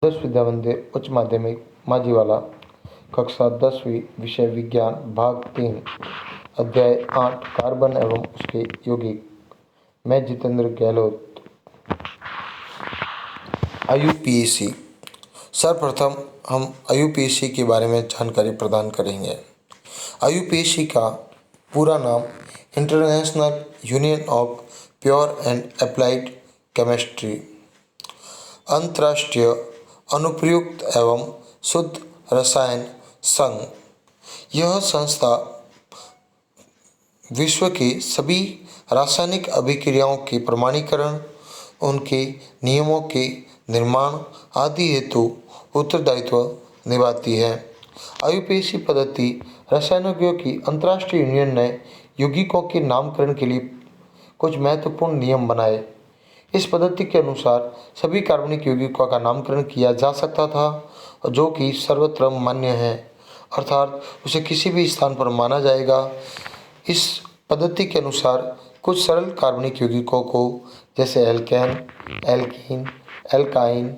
आदर्श विद्या मंदिर उच्च माध्यमिक माजीवाला, कक्षा 10वीं, विषय विज्ञान, भाग 3, अध्याय 8, कार्बन एवं उसके यौगिक। मैं जितेंद्र गहलोत। IUPAC। सर्वप्रथम हम IUPAC के बारे में जानकारी प्रदान करेंगे। IUPAC का पूरा नाम international union of pure and applied chemistry, अंतर्राष्ट्रीय अनुप्रयुक्त एवं शुद्ध रसायन संघ। यह संस्था विश्व के सभी रासायनिक अभिक्रियाओं के प्रमाणीकरण, उनके नियमों के निर्माण आदि हेतु उत्तरदायित्व निभाती है। IUPAC पद्धति रसायनज्ञों की अंतर्राष्ट्रीय यूनियन ने यौगिकों के नामकरण के लिए कुछ महत्वपूर्ण नियम बनाए। इस पद्धति के अनुसार सभी कार्बनिक यौगिकों का नामकरण किया जा सकता था, जो कि सर्वत्र मान्य है, अर्थात उसे किसी भी स्थान पर माना जाएगा। इस पद्धति के अनुसार कुछ सरल कार्बनिक यौगिकों को, जैसे एल्केन, एल्कीन, एल्काइन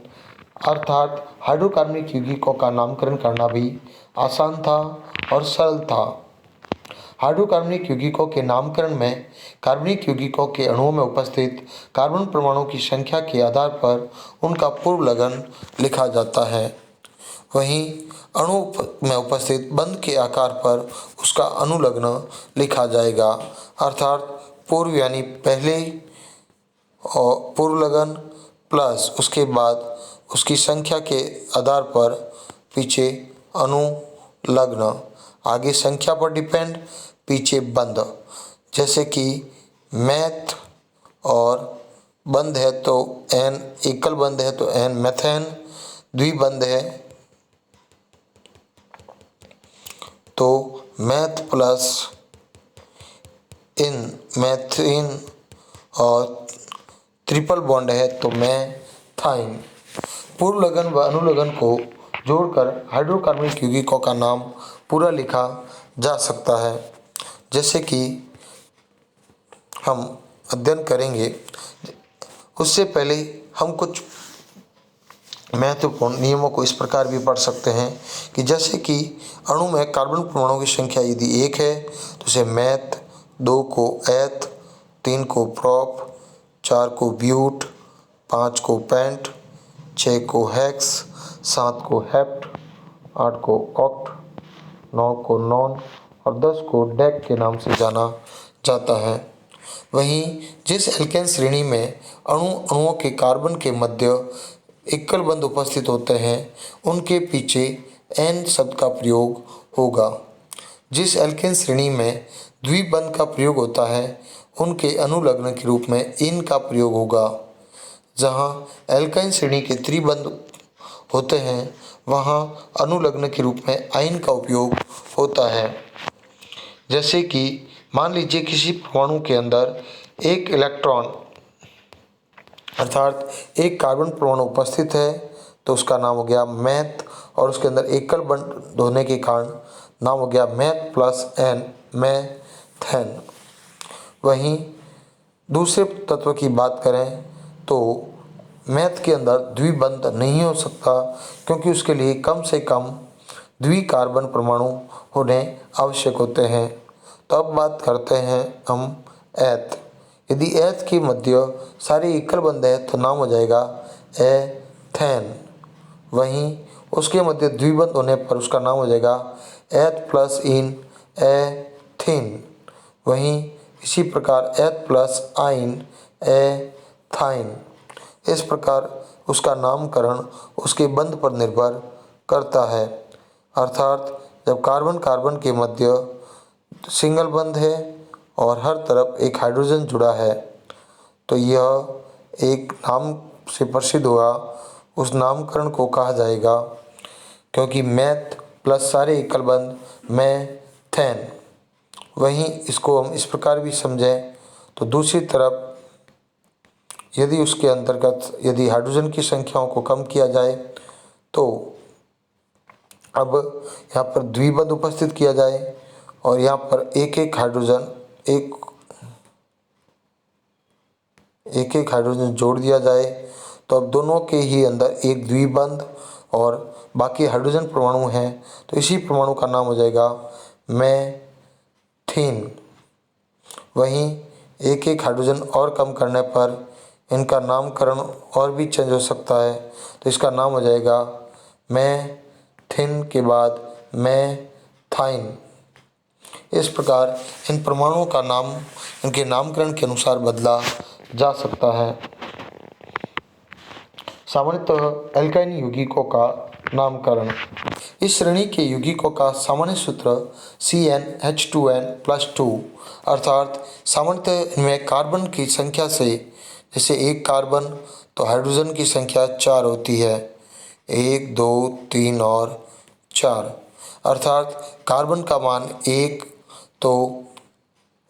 अर्थात हाइड्रोकार्बनिक यौगिकों का नामकरण करना भी आसान था और सरल था। हाइड्रोकार्बनिक यौगिकों के नामकरण में कार्बनिक यौगिकों के अणुओं में उपस्थित कार्बन परमाणुओं की संख्या के आधार पर उनका पूर्व लगन लिखा जाता है। वहीं अणु में उपस्थित बंध के आकार पर उसका अनुलग्न लिखा जाएगा, अर्थात पूर्व यानी पहले और पूर्व लगन प्लस उसके बाद उसकी संख्या के आधार पर पीछे अनुलग्न, आगे संख्या पर डिपेंड, पीछे बंध। जैसे कि मैथ और बंध है तो एन, एकल बंध है तो एन मैथेन, द्विबंध है तो मैथ प्लस इन मैथिन, और ट्रिपल बॉन्ड है तो मैथाइन। पूर्व लगन व अनुलग्न को जोड़कर हाइड्रोकार्बनिक यौगिकों का नाम पूरा लिखा जा सकता है। जैसे कि हम अध्ययन करेंगे, उससे पहले हम कुछ महत्वपूर्ण नियमों को इस प्रकार भी पढ़ सकते हैं कि जैसे कि अणु में कार्बन परमाणुओं की संख्या यदि 1 है तो उसे मैथ, 2 को एथ, 3 को प्रोप, 4 को ब्यूट, 5 को पेंट, 6 को हेक्स, 7 को हेप्ट, 8 को ऑक्ट, 9 को नॉन और 10 को डेक के नाम से जाना जाता है। वहीं जिस एल्केन श्रेणी में अणुओं के कार्बन के मध्य एकल बंध उपस्थित होते हैं, उनके पीछे एन शब्द का प्रयोग होगा। जिस एल्केन श्रेणी में द्विबंध का प्रयोग होता है, उनके अनुलग्न के रूप में इन का प्रयोग होगा। जहां एल्काइन श्रेणी के त्रिबंध होते हैं, वहां अनुलग्न के रूप में आइन का उपयोग होता है। जैसे कि मान लीजिए किसी परमाणु के अंदर एक इलेक्ट्रॉन अर्थात एक कार्बन परमाणु उपस्थित है तो उसका नाम हो गया मैथ, और उसके अंदर एकल बंध होने के कारण नाम हो गया मैथ प्लस एन, मैथेन। वहीं दूसरे तत्व की बात करें तो मैथ के अंदर द्विबंध नहीं हो सकता, क्योंकि उसके लिए कम से कम द्विकार्बन परमाणु होने आवश्यक होते हैं। तो अब बात करते हैं हम एथ। यदि एथ के मध्य सारे एकल बंध है तो नाम हो जाएगा एथेन। वहीं उसके मध्य द्विबंध होने पर उसका नाम हो जाएगा एथ प्लस इन, एथिन। वहीं इसी प्रकार एथ प्लस आइन, एथाइन। इस प्रकार उसका नामकरण उसके बंध पर निर्भर करता है, अर्थात जब कार्बन कार्बन के मध्य सिंगल बंध है और हर तरफ एक हाइड्रोजन जुड़ा है तो यह एक नाम से प्रसिद्ध हुआ, उस नामकरण को कहा जाएगा, क्योंकि मैथ प्लस सारे एकल बंध मैथेन। वहीं इसको हम इस प्रकार भी समझें तो दूसरी तरफ यदि उसके अंतर्गत यदि हाइड्रोजन की संख्याओं को कम किया जाए तो अब यहाँ पर द्विबंध उपस्थित किया जाए और यहाँ पर एक एक हाइड्रोजन जोड़ दिया जाए तो अब दोनों के ही अंदर एक द्विबंध और बाकी हाइड्रोजन परमाणु हैं, तो इसी परमाणु का नाम हो जाएगा मेथेन। वहीं एक एक हाइड्रोजन और कम करने पर इनका नामकरण और भी चेंज हो सकता है, तो इसका नाम हो जाएगा मेथिन के बाद मेथाइन। इस प्रकार इन परमाणुओं का नाम इनके नामकरण के अनुसार बदला जा सकता है। सामान्यतः एल्काइन यौगिकों का नामकरण। इस श्रेणी के यौगिकों का सामान्य सूत्र CnH2n+2 अर्थात सामान्यतः इनमें कार्बन की संख्या से, जैसे एक कार्बन तो हाइड्रोजन की संख्या 4 होती है, 1 2 3 और 4, अर्थात कार्बन का मान 1 तो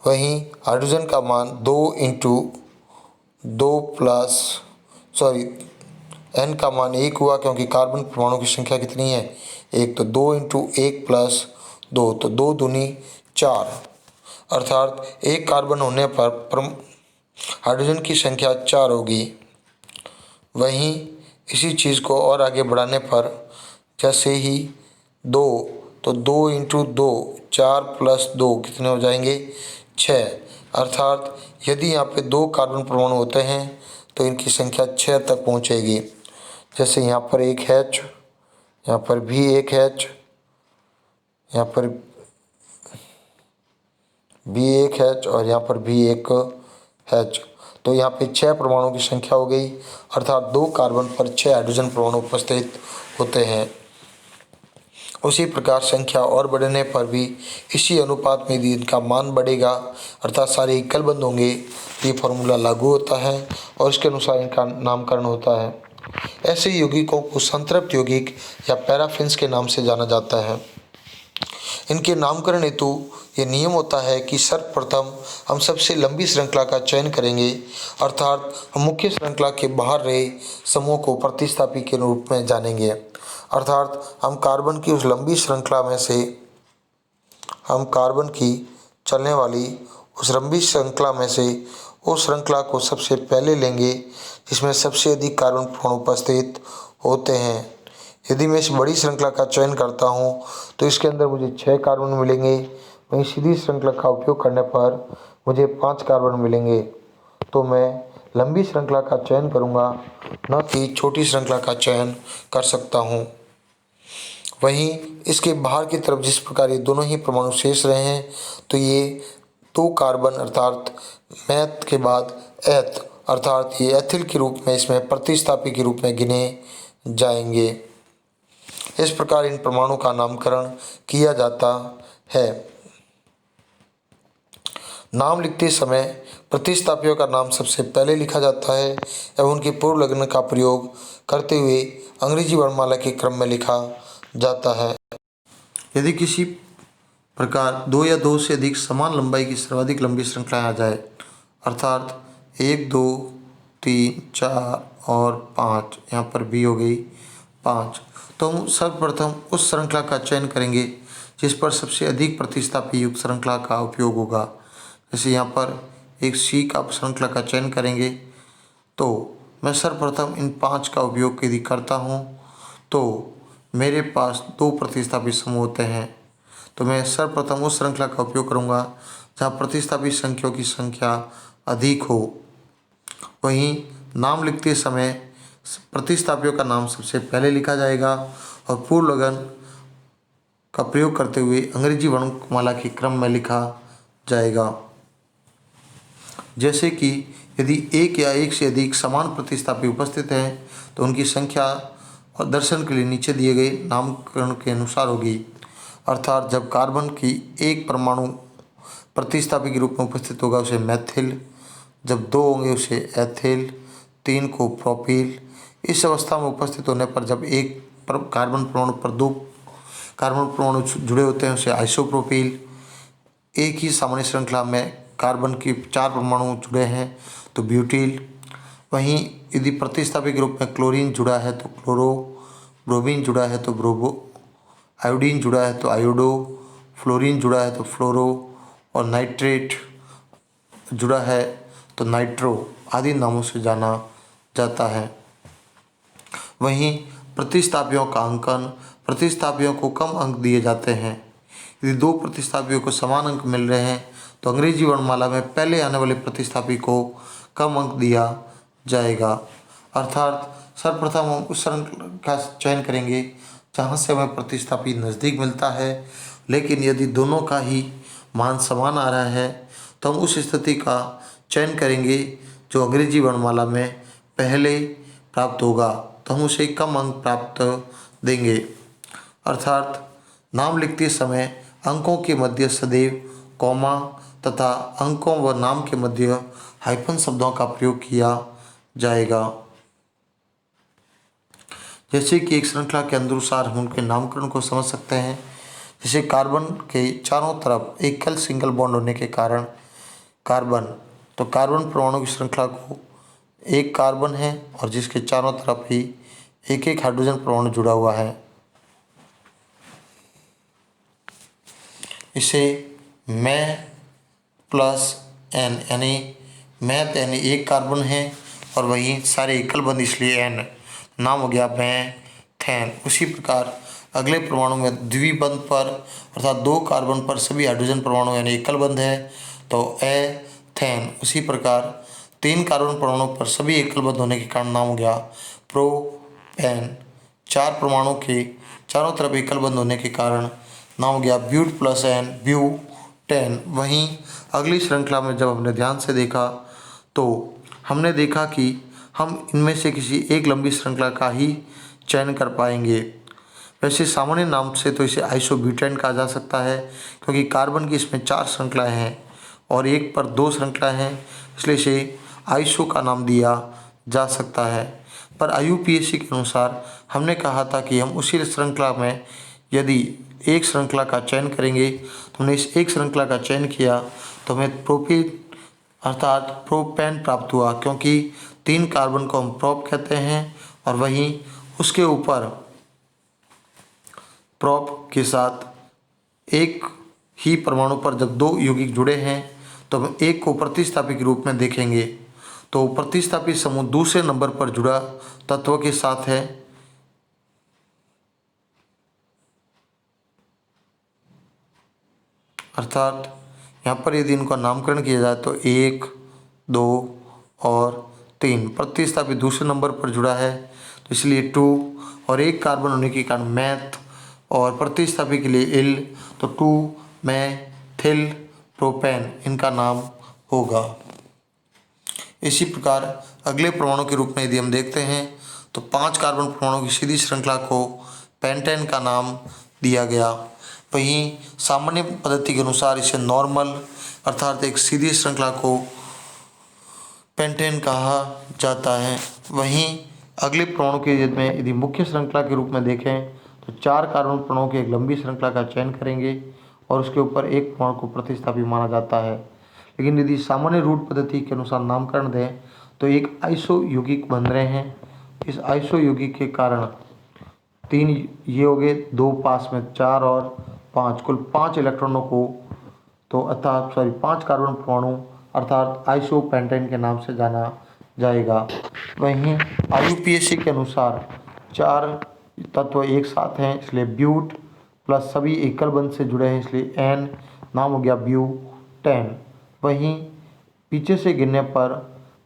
वहीं हाइड्रोजन का मान 2 इंटू 2 प्लस n का मान 1 हुआ, क्योंकि कार्बन परमाणु की संख्या कितनी है 1, तो 2 इंटू 1 प्लस 2, तो 2 दूनी 4, अर्थात एक कार्बन होने पर हाइड्रोजन की संख्या 4 होगी। वहीं इसी चीज़ को और आगे बढ़ाने पर जैसे ही 2, तो 2 इंटू 2 4 प्लस 2 कितने हो जाएंगे 6, अर्थात यदि यहाँ पे 2 कार्बन परमाणु होते हैं तो इनकी संख्या 6 तक पहुँचेगी। जैसे यहाँ पर एक H, यहाँ पर भी एक H, यहाँ पर भी एक H और यहाँ पर भी एक H, तो यहाँ पे 6 परमाणु की संख्या हो गई, अर्थात 2 कार्बन पर 6 हाइड्रोजन परमाणु उपस्थित होते हैं। उसी प्रकार संख्या और बढ़ने पर भी इसी अनुपात में यदि इनका मान बढ़ेगा, अर्थात सारे एकलबंध होंगे, ये फार्मूला लागू होता है और इसके अनुसार इनका नामकरण होता है। ऐसे यौगिकों को संतृप्त यौगिक या पैराफिन्स के नाम से जाना जाता है। इनके नामकरण हेतु ये नियम होता है कि सर्वप्रथम हम सबसे लंबी श्रृंखला का चयन करेंगे, अर्थात हम मुख्य श्रृंखला के बाहर रहे समूह को प्रतिस्थापी के रूप में जानेंगे, अर्थात हम कार्बन की उस लंबी श्रृंखला में से हम कार्बन की चलने वाली उस लंबी श्रृंखला में से उस श्रृंखला को सबसे पहले लेंगे जिसमें सबसे अधिक कार्बन परमाणु उपस्थित होते हैं। यदि मैं इस बड़ी श्रृंखला का चयन करता हूं तो इसके अंदर मुझे 6 कार्बन मिलेंगे, वहीं सीधी श्रृंखला का उपयोग करने पर मुझे 5 कार्बन मिलेंगे। तो मैं लंबी श्रृंखला का चयन करूंगा, न कि छोटी श्रृंखला का चयन कर सकता हूं। वहीं इसके बाहर की तरफ जिस प्रकार ये दोनों ही परमाणु शेष रहे हैं, तो ये 2 कार्बन अर्थात मैथ के बाद एथ अर्थात ये एथिल के रूप में इसमें प्रतिस्थापी के रूप में गिने जाएंगे। इस प्रकार इन परमाणु का नामकरण किया जाता है। नाम लिखते समय प्रतिस्थापियों का नाम सबसे पहले लिखा जाता है एवं उनके पूर्व लग्न का प्रयोग करते हुए अंग्रेजी वर्णमाला के क्रम में लिखा जाता है। यदि किसी प्रकार 2 या 2 से अधिक समान लंबाई की सर्वाधिक लंबी श्रृंखलाएं आ जाए, अर्थात 1 2 3 4 और 5, यहाँ पर भी हो गई 5, तो हम सर्वप्रथम उस श्रृंखला का चयन करेंगे जिस पर सबसे अधिक प्रतिस्थापी युक्त श्रृंखला का उपयोग होगा। जैसे यहाँ पर एक C का श्रृंखला का चयन करेंगे, तो मैं सर्वप्रथम इन 5 का उपयोग यदि करता हूँ तो मेरे पास 2 प्रतिस्थापी समूह होते हैं, तो मैं सर्वप्रथम उस श्रृंखला का उपयोग करूँगा जहाँ प्रतिस्थापी संख्याओं की संख्या अधिक हो। वहीं नाम लिखते समय प्रतिस्थापियों का नाम सबसे पहले लिखा जाएगा और पूर्व लग्न का प्रयोग करते हुए अंग्रेजी वर्णमाला के क्रम में लिखा जाएगा। जैसे कि यदि एक या एक से अधिक समान प्रतिस्थापी उपस्थित हैं तो उनकी संख्या और दर्शन के लिए नीचे दिए गए नामकरण के अनुसार होगी, अर्थात जब कार्बन की एक परमाणु प्रतिस्थापी के रूप में उपस्थित होगा उसे मैथिल, जब 2 होंगे उसे एथिल, 3 को प्रोपिल। इस अवस्था में उपस्थित होने पर जब एक कार्बन परमाणु पर 2 कार्बन परमाणु जुड़े होते हैं उसे आइसोप्रोपिल। एक ही सामान्य श्रृंखला में कार्बन के 4 परमाणु जुड़े हैं तो ब्यूटिल। वहीं यदि प्रतिस्थापी के रूप में क्लोरीन जुड़ा है तो क्लोरो, ब्रोमीन जुड़ा है तो ब्रोबो, आयोडीन जुड़ा है तो आयोडो, फ्लोरीन जुड़ा है तो फ्लोरो और नाइट्रेट जुड़ा है तो नाइट्रो आदि नामों से जाना जाता है। वहीं प्रतिस्थापियों का अंकन, प्रतिस्थापियों को कम अंक दिए जाते हैं। यदि दो प्रतिस्थापियों को समान अंक मिल रहे हैं तो अंग्रेजी वर्णमाला में पहले आने वाले प्रतिस्थापी को कम अंक दिया जाएगा। अर्थात सर्वप्रथम हम उस श्रृंखला का चयन करेंगे जहाँ से हमें प्रतिस्थापी नज़दीक मिलता है, लेकिन यदि दोनों का ही मान समान आ रहा है तो हम उस स्थिति का चयन करेंगे जो अंग्रेजी वर्णमाला में पहले प्राप्त होगा, तो हम उसे कम अंक प्राप्त देंगे। अर्थात नाम लिखते समय अंकों के मध्य सदैव कॉमा तथा अंकों व नाम के मध्य हाइफन शब्दों का प्रयोग किया जाएगा। जैसे कि एक श्रृंखला के अनुसार हम उनके नामकरण को समझ सकते हैं। जैसे कार्बन के चारों तरफ एकल सिंगल बॉन्ड होने के कारण कार्बन, तो कार्बन परमाणु की श्रृंखला को एक कार्बन है और जिसके चारों तरफ ही एक एक हाइड्रोजन परमाणु जुड़ा हुआ है। इसे मैं प्लस एन यानी मैथ यानी एक कार्बन है और वहीं सारे एकल बंद इसलिए एन, नाम हो गया मैथेन। उसी प्रकार अगले परमाणु में द्विबंध पर अर्थात दो कार्बन पर सभी हाइड्रोजन परमाणु यानी एकल बंध है तो एथेन। उसी प्रकार तीन कार्बन परमाणु पर सभी एकल बंध होने के कारण नाम हो गया प्रोपेन। चार परमाणु के चारों तरफ एकल बंध होने के कारण नाम हो गया ब्यूट प्लस एन ब्यूटेन। वहीं अगली श्रृंखला में जब हमने ध्यान से देखा तो हमने देखा कि हम इनमें से किसी एक लंबी श्रृंखला का ही चयन कर पाएंगे। वैसे सामान्य नाम से तो इसे आइसोब्यूटेन कहा जा सकता है, क्योंकि कार्बन की इसमें 4 श्रृंखलाएं हैं और एक पर 2 श्रृंखलाएं हैं, इसलिए इसे आइसो का नाम दिया जा सकता है। पर IUPAC के अनुसार हमने कहा था कि हम उसी श्रृंखला में यदि एक श्रृंखला का चयन करेंगे, तो हमने इस एक श्रृंखला का चयन किया तो हमें प्रोपेन अर्थात प्रोपेन प्राप्त हुआ, क्योंकि 3 कार्बन को हम प्रोप कहते हैं और वहीं उसके ऊपर प्रोप के साथ एक ही परमाणु पर जब 2 यौगिक जुड़े हैं तो हम एक को प्रतिस्थापी के रूप में देखेंगे। तो प्रतिस्थापी समूह दूसरे नंबर पर जुड़ा तत्व के साथ है, अर्थात यहाँ पर यदि इनका नामकरण किया जाए तो 1, 2 और 3 प्रतिस्थापी दूसरे नंबर पर जुड़ा है तो इसलिए 2 और एक कार्बन होने के कारण मैथ और प्रतिस्थापी के लिए इल तो 2 मैथिल प्रोपेन इनका नाम होगा। इसी प्रकार अगले परमाणु के रूप में यदि हम देखते हैं तो 5 कार्बन परमाणु की सीधी श्रृंखला को पेंटेन का नाम दिया गया। वहीं सामान्य पद्धति के अनुसार इसे नॉर्मल अर्थात एक सीधी श्रृंखला को पेंटेन कहा जाता है। वहीं अगले परमाणु के में यदि मुख्य श्रृंखला के रूप में देखें तो 4 कार्बन परमाणु की एक लंबी श्रृंखला का चयन करेंगे और उसके ऊपर एक परमाणु को प्रतिस्थापी माना जाता है। लेकिन यदि सामान्य रूट पद्धति के अनुसार नामकरण दें तो एक आइसो यौगिक बन रहे हैं। इस आइसो यौगिक के कारण 3 ये हो गए, 2 पास में 4 और 5 कुल 5 इलेक्ट्रॉनों को तो अर्थात 5 कार्बन परमाणु अर्थात आइसोपेंटेन के नाम से जाना जाएगा। वहीं IUPAC के अनुसार 4 तत्व एक साथ हैं इसलिए ब्यूट प्लस सभी एकल बंध से जुड़े हैं इसलिए एन, नाम हो गया ब्यूटेन। वहीं पीछे से गिनने पर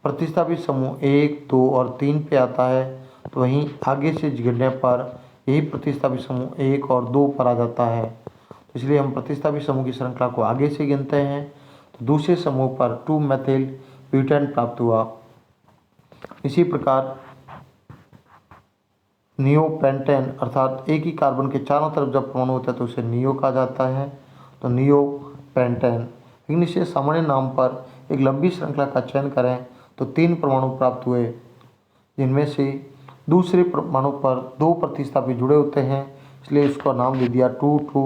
प्रतिस्थापी समूह 1, 2 और 3 पे आता है, तो वहीं आगे से गिनने पर यही प्रतिस्थापी समूह 1 और 2 पर आ जाता है। तो इसलिए हम प्रतिस्थापी समूह की श्रृंखला को आगे से गिनते हैं तो दूसरे समूह पर 2 मेथिल ब्यूटेन प्राप्त हुआ। इसी प्रकार नियोपेंटेन अर्थात एक ही कार्बन के चारों तरफ जब परमाणु होता है तो उसे नियो कहा जाता है, तो नियोपेंटेन। लेकिन इसे सामान्य नाम पर एक लंबी श्रृंखला का चयन करें तो 3 परमाणु प्राप्त हुए, जिनमें से दूसरे परमाणु पर 2 प्रतिस्थापी जुड़े होते हैं इसलिए इसका नाम दे दिया 2,2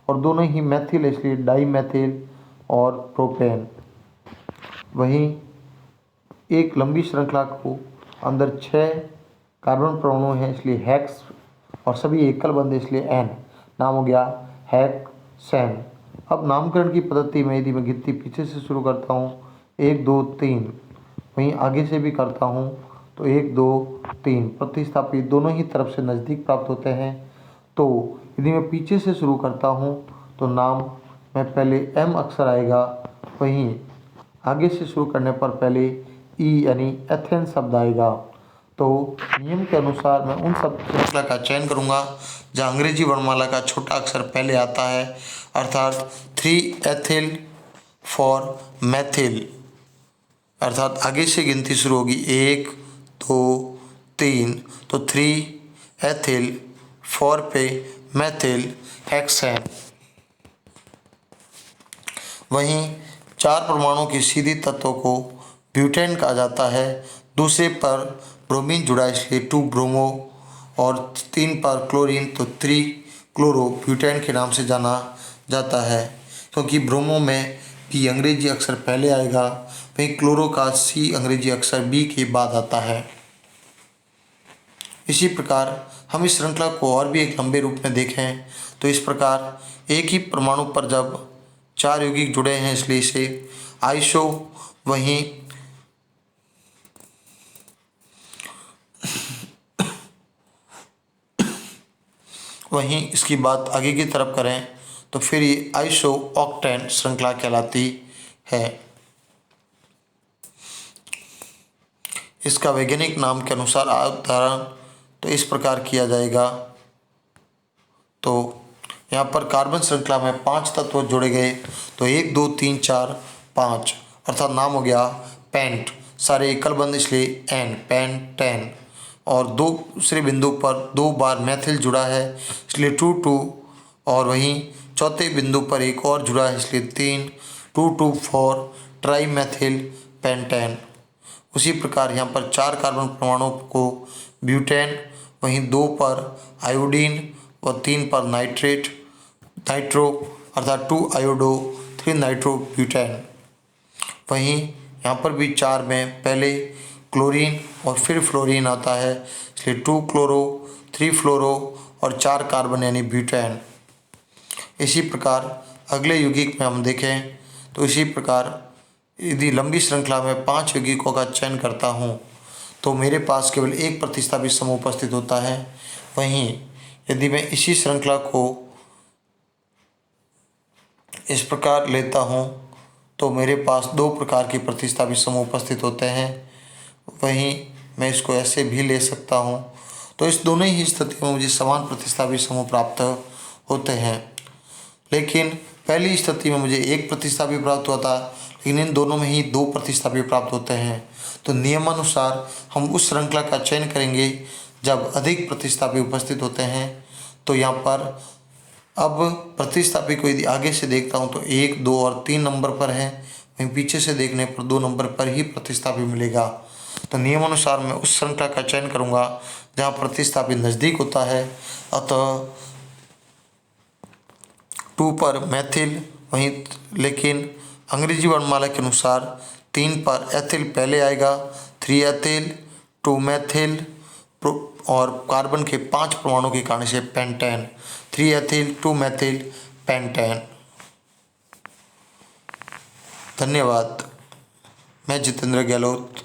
और दोनों ही मैथिल इसलिए डाई मैथिल और प्रोपेन। वहीं एक लंबी श्रृंखला को अंदर 6 कार्बन परमाणु हैं इसलिए हेक्स और सभी एकल बंध इसलिए एन, नाम हो गया हेक्सेन। अब नामकरण की पद्धति में यदि मैं गिनती पीछे से शुरू करता हूँ 1, 2, 3 वहीं आगे से भी करता हूँ तो 1 2 3 प्रतिस्थापी दोनों ही तरफ से नज़दीक प्राप्त होते हैं। तो यदि मैं पीछे से शुरू करता हूँ तो नाम में पहले एम अक्षर आएगा, वहीं आगे से शुरू करने पर पहले ई यानी एथेंस शब्द आएगा। तो नियम के अनुसार मैं उन सब श्रृंखला का चयन करूँगा जहाँ अंग्रेजी वर्णमाला का छोटा अक्षर पहले आता है, अर्थात 3 एथिल फॉर मैथिल, अर्थात आगे से गिनती शुरू होगी 1 2 3, तो 3 एथिल, 4 पे मैथिल हेक्सेन। वहीं 4 परमाणुओं की सीधी तत्वों को ब्यूटेन कहा जाता है। दूसरे पर ब्रोमीन जुड़ा इसलिए 2 ब्रोमो, और 3 पर क्लोरीन तो 3 क्लोरो ब्यूटेन के नाम से जाना जाता है, क्योंकि ब्रोमो में बी अंग्रेजी अक्षर पहले आएगा, वहीं क्लोरो का सी अंग्रेजी अक्षर बी के बाद आता है। इसी प्रकार हम इस श्रृंखला को और भी एक लंबे रूप में देखें तो इस प्रकार एक ही परमाणु पर जब 4 यौगिक जुड़े हैं इसलिए इसे आइसो, वहीं इसकी बात आगे की तरफ करें तो फिर ये आइसो ऑक्टेन श्रृंखला कहलाती है। इसका वैज्ञानिक नाम के अनुसार अवधारण तो इस प्रकार किया जाएगा। तो यहाँ पर कार्बन श्रृंखला में 5 तत्व जोड़े गए, तो 1 2 3 4 5, अर्थात नाम हो गया पेंट, सारे एकल बंद इसलिए एन पेंटेन, और दूसरे बिंदु पर 2 बार मैथिल जुड़ा है इसलिए 2 2, और वहीं चौथे बिंदु पर एक और जुड़ा है इसलिए 3 2 2 4 ट्राई मैथिल पेंटेन। उसी प्रकार यहाँ पर 4 कार्बन परमाणुओं को ब्यूटेन, वहीं 2 पर आयोडीन व 3 पर नाइट्रो, अर्थात 2 आयोडो 3 नाइट्रो ब्यूटेन। वहीं यहाँ पर भी 4 में पहले क्लोरीन और फिर फ्लोरीन आता है इसलिए 2 क्लोरो 3 फ्लोरो और 4 कार्बन यानी ब्यूटेन। इसी प्रकार अगले यौगिक में हम देखें तो इसी प्रकार यदि लंबी श्रृंखला में 5 यौगिकों का चयन करता हूँ तो मेरे पास केवल एक प्रतिस्थापित समूह उपस्थित होता है। वहीं यदि मैं इसी श्रृंखला को इस प्रकार लेता हूँ तो मेरे पास 2 प्रकार के प्रतिस्थापित समूह उपस्थित होते हैं। वहीं मैं इसको ऐसे भी ले सकता हूँ, तो इस दोनों ही स्थिति में मुझे समान प्रतिस्थापित समूह प्राप्त होते हैं। लेकिन पहली स्थिति में मुझे एक प्रतिस्थापित प्राप्त हुआ था, लेकिन इन दोनों में ही 2 प्रतिस्थापित प्राप्त होते हैं। तो नियमानुसार हम उस श्रृंखला का चयन करेंगे जब अधिक प्रतिस्थापित उपस्थित होते हैं। तो यहाँ पर अब प्रतिस्थापित को यदि आगे से देखता हूँ तो 1 2 और 3 नंबर पर है, वहीं पीछे से देखने पर 2 नंबर पर ही प्रतिस्थापित मिलेगा। तो नियमानुसार मैं उस श्रृंखला का चयन करूँगा जहाँ प्रतिस्थापित नज़दीक होता है, अतः 2 पर मैथिल, वहीं लेकिन अंग्रेजी वर्णमाला के अनुसार 3 पर एथिल पहले आएगा, 3 एथिल 2 मैथिल, और कार्बन के 5 परमाणु के कारण से पेंटेन, 3 एथिल 2 मैथिल पेंटेन। धन्यवाद। मैं जितेंद्र गहलोत।